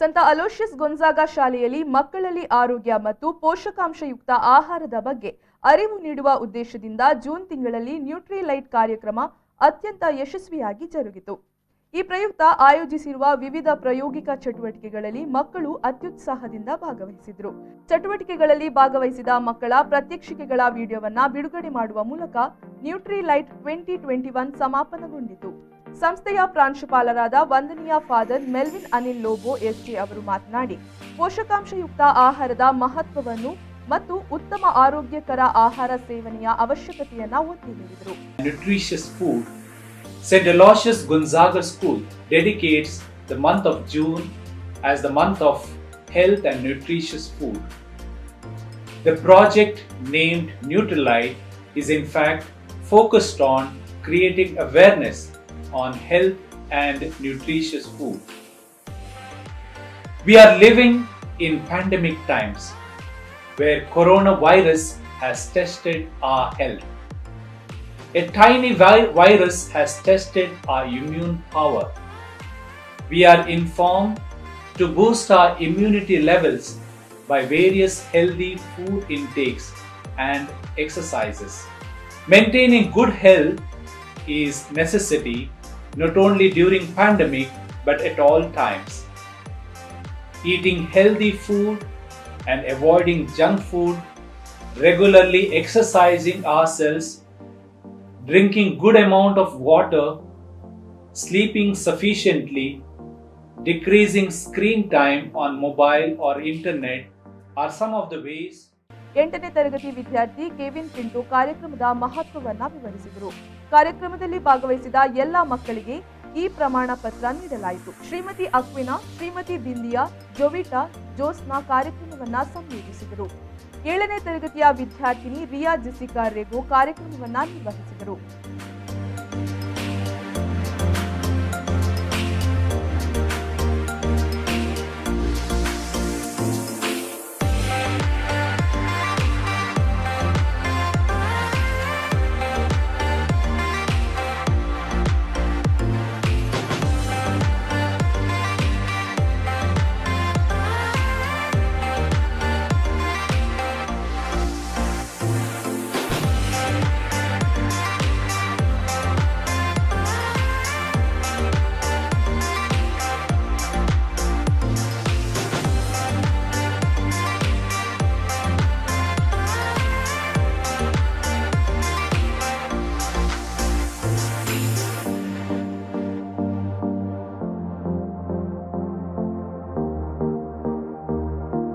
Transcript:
ಸಂತ ಅಲೋಶಿಯಸ್ ಗೊಂಜಾಗಾ ಶಾಲೆಯಲ್ಲಿ ಮಕ್ಕಳಲ್ಲಿ ಆರೋಗ್ಯ ಮತ್ತು ಪೋಷಕಾಂಶಯುಕ್ತ ಆಹಾರದ ಬಗ್ಗೆ ಅರಿವು ನೀಡುವ ಉದ್ದೇಶದಿಂದ ಜೂನ್ ತಿಂಗಳಲ್ಲಿ ನ್ಯೂಟ್ರಿಲೈಟ್ ಕಾರ್ಯಕ್ರಮ ಅತ್ಯಂತ ಯಶಸ್ವಿಯಾಗಿ ಜರುಗಿತು. ಈ ಪ್ರಯುಕ್ತ ಆಯೋಜಿಸಿರುವ ವಿವಿಧ ಪ್ರಾಯೋಗಿಕ ಚಟುವಟಿಕೆಗಳಲ್ಲಿ ಮಕ್ಕಳು ಅತ್ಯುತ್ಸಾಹದಿಂದ ಭಾಗವಹಿಸಿದರು. ಚಟುವಟಿಕೆಗಳಲ್ಲಿ ಭಾಗವಹಿಸಿದ ಮಕ್ಕಳ ಪ್ರತ್ಯಕ್ಷಿಕೆಗಳ ವಿಡಿಯೋವನ್ನು ಬಿಡುಗಡೆ ಮಾಡುವ ಮೂಲಕ ನ್ಯೂಟ್ರಿಲೈಟ್ 2021 ಸಮಾಪನಗೊಂಡಿತು. ಸಂಸ್ಥೆಯ ಪ್ರಾಂಶುಪಾಲರಾದ ವಂದನೀಯ father Melvin Anil Lobo ST ಅವರು ಮಾತನಾಡಿ, ಪೋಷಕಾಂಶಯುಕ್ತ ಆಹಾರದ ಮಹತ್ವವನ್ನು ಮತ್ತು ಉತ್ತಮ ಆರೋಗ್ಯಕರ ಆಹಾರ ಸೇವನೆಯ ಅವಶ್ಯಕತೆಯನ್ನು ಒತ್ತಿ ಹೇಳಿದರು. Nutritious food. St. Aloysius Gonzaga School dedicates the month of June as the month of health and nutritious food. The project named NUTRILITE is in fact focused on creating awareness on health and nutritious food. We are living in pandemic times where coronavirus has tested our health. A tiny virus has tested our immune power. We are informed to boost our immunity levels by various healthy food intakes and exercises. Maintaining good health is necessity not only during pandemic but at all times. Eating healthy food and avoiding junk food, regularly exercising ourselves, drinking good amount of water, sleeping sufficiently, decreasing screen time on mobile or internet are some of the ways. 8ನೇ ತರಗತಿ ವಿದ್ಯಾರ್ಥಿ Kevin Pintu ಕಾರ್ಯಕ್ರಮದ ಮಹತ್ವವನ್ನು ವಿವರಿಸಿದರು. ಕಾರ್ಯಕ್ರಮದಲ್ಲಿ ಭಾಗವಹಿಸಿದ ಎಲ್ಲ ಮಕ್ಕಳಿಗೆ ಈ ಪ್ರಮಾಣ ಪತ್ರ ನೀಡಲಾಯಿತು. ಶ್ರೀಮತಿ ಅಕ್ವಿನಾ, ಶ್ರೀಮತಿ ಬಿಂದಿಯಾ, ಜೋವಿಟಾ, ಜೋಸ್ನಾ ಕಾರ್ಯಕ್ರಮವನ್ನು ಸಂಯೋಜಿಸಿದರು. 7ನೇ ತರಗತಿಯ ವಿದ್ಯಾರ್ಥಿನಿ ರಿಯಾ ಜೆಸಿಕಾ ರೆಗೋ ಕಾರ್ಯಕ್ರಮವನ್ನು ನಿರ್ವಹಿಸಿದರು.